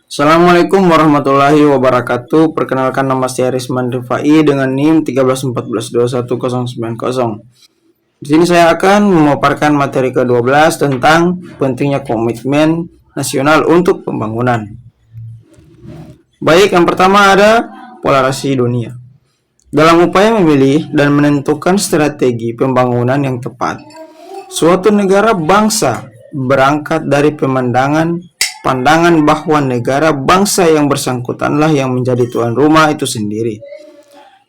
Assalamualaikum warahmatullahi wabarakatuh. Perkenalkan, nama saya Risman Rifai dengan NIM 13142190. Di sini saya akan memaparkan materi ke-12 tentang pentingnya komitmen nasional untuk pembangunan. Baik, yang pertama ada polarisasi dunia. Dalam upaya memilih dan menentukan strategi pembangunan yang tepat, suatu negara bangsa berangkat dari pandangan bahwa negara bangsa yang bersangkutanlah yang menjadi tuan rumah itu sendiri.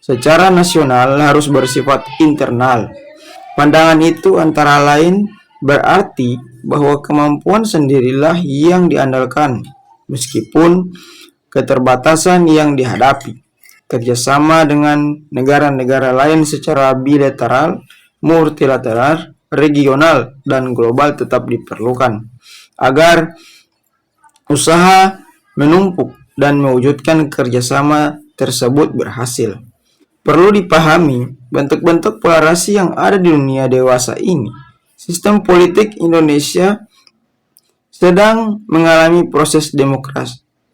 Secara nasional harus bersifat internal. Pandangan itu antara lain berarti bahwa kemampuan sendirilah yang diandalkan, meskipun keterbatasan yang dihadapi. Kerjasama dengan negara-negara lain secara bilateral, multilateral, regional, dan global tetap diperlukan agar usaha menumpuk dan mewujudkan kerjasama tersebut berhasil. Perlu dipahami bentuk-bentuk polarisasi yang ada di dunia dewasa ini. Sistem politik Indonesia sedang mengalami proses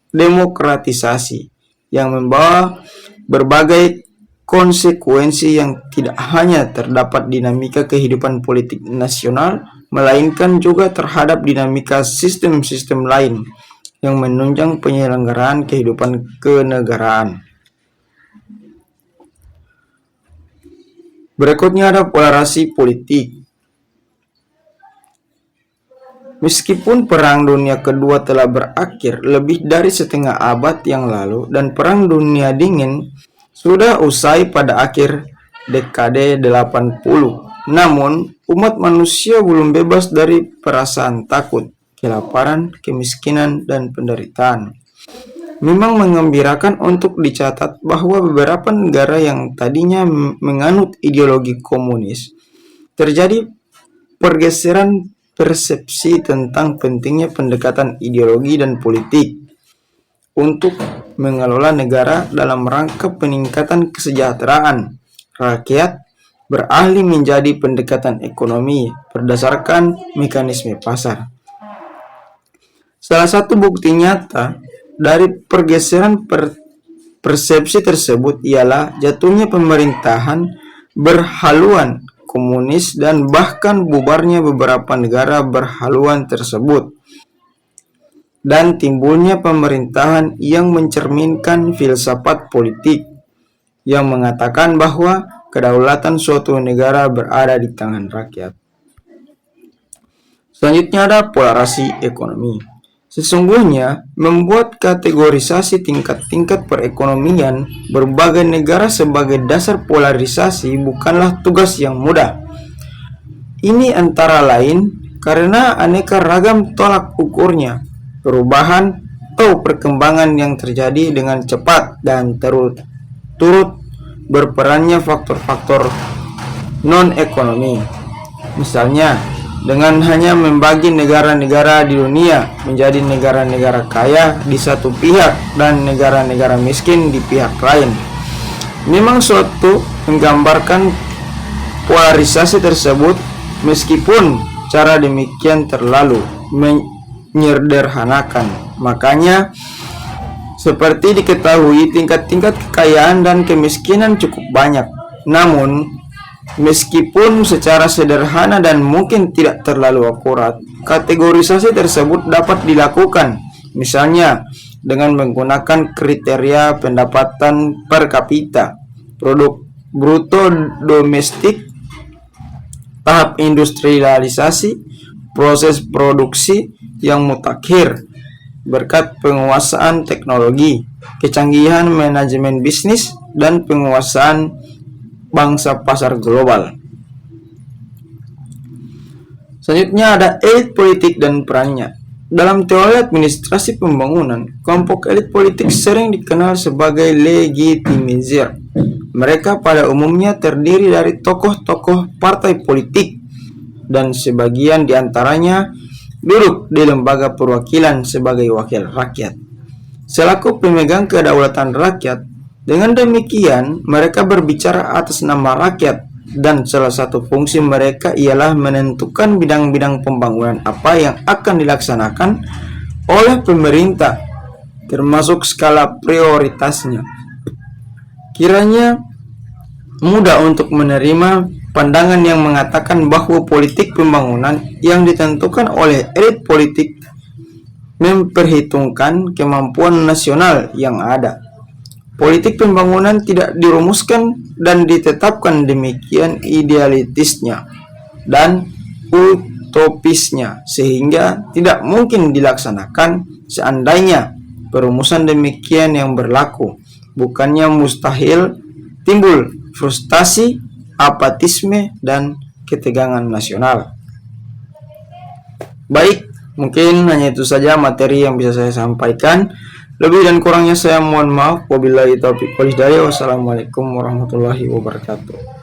demokratisasi yang membawa berbagai konsekuensi yang tidak hanya terdapat dinamika kehidupan politik nasional, melainkan juga terhadap dinamika sistem-sistem lain yang menunjang penyelenggaraan kehidupan kenegaraan. Berikutnya ada polarisasi politik. Meskipun Perang Dunia Kedua telah berakhir lebih dari setengah abad yang lalu dan Perang Dunia Dingin sudah usai pada akhir dekade 80, namun umat manusia belum bebas dari perasaan takut, kelaparan, kemiskinan, dan penderitaan. Memang mengembirakan untuk dicatat bahwa beberapa negara yang tadinya menganut ideologi komunis terjadi pergeseran persepsi tentang pentingnya pendekatan ideologi dan politik untuk mengelola negara dalam rangka peningkatan kesejahteraan rakyat, beralih menjadi pendekatan ekonomi berdasarkan mekanisme pasar. Salah satu bukti nyata dari pergeseran persepsi tersebut ialah jatuhnya pemerintahan berhaluan komunis dan bahkan bubarnya beberapa negara berhaluan tersebut, dan timbulnya pemerintahan yang mencerminkan filsafat politik yang mengatakan bahwa kedaulatan suatu negara berada di tangan rakyat. Selanjutnya ada polarisasi ekonomi. Sesungguhnya, membuat kategorisasi tingkat-tingkat perekonomian berbagai negara sebagai dasar polarisasi bukanlah tugas yang mudah. Ini antara lain karena aneka ragam tolak ukurnya, perubahan atau perkembangan yang terjadi dengan cepat dan turut berperannya faktor-faktor non-ekonomi. Misalnya, dengan hanya membagi negara-negara di dunia menjadi negara-negara kaya di satu pihak dan negara-negara miskin di pihak lain. Memang suatu menggambarkan polarisasi tersebut, meskipun cara demikian terlalu menyederhanakan. Makanya, seperti diketahui, tingkat-tingkat kekayaan dan kemiskinan cukup banyak. Namun, meskipun secara sederhana dan mungkin tidak terlalu akurat, kategorisasi tersebut dapat dilakukan, misalnya dengan menggunakan kriteria pendapatan per kapita, produk bruto domestik, tahap industrialisasi, proses produksi yang mutakhir berkat penguasaan teknologi, kecanggihan manajemen bisnis, dan penguasaan bangsa pasar global. Selanjutnya ada elit politik dan perannya. Dalam teori administrasi pembangunan, kelompok elit politik sering dikenal sebagai legitimizer. Mereka pada umumnya terdiri dari tokoh-tokoh partai politik dan sebagian diantaranya duduk di lembaga perwakilan sebagai wakil rakyat, selaku pemegang kedaulatan rakyat. Dengan demikian, mereka berbicara atas nama rakyat, dan salah satu fungsi mereka ialah menentukan bidang-bidang pembangunan apa yang akan dilaksanakan oleh pemerintah termasuk skala prioritasnya. Kiranya mudah untuk menerima pandangan yang mengatakan bahwa politik pembangunan yang ditentukan oleh elit politik memperhitungkan kemampuan nasional yang ada. Politik pembangunan tidak dirumuskan dan ditetapkan demikian idealistisnya dan utopisnya, sehingga tidak mungkin dilaksanakan seandainya perumusan demikian yang berlaku. Bukannya mustahil timbul frustasi, apatisme, dan ketegangan nasional. Baik, mungkin hanya itu saja materi yang bisa saya sampaikan. Lebih dan kurangnya saya mohon maaf. Wabillahi taufiq wal hidayah. Wassalamualaikum warahmatullahi wabarakatuh.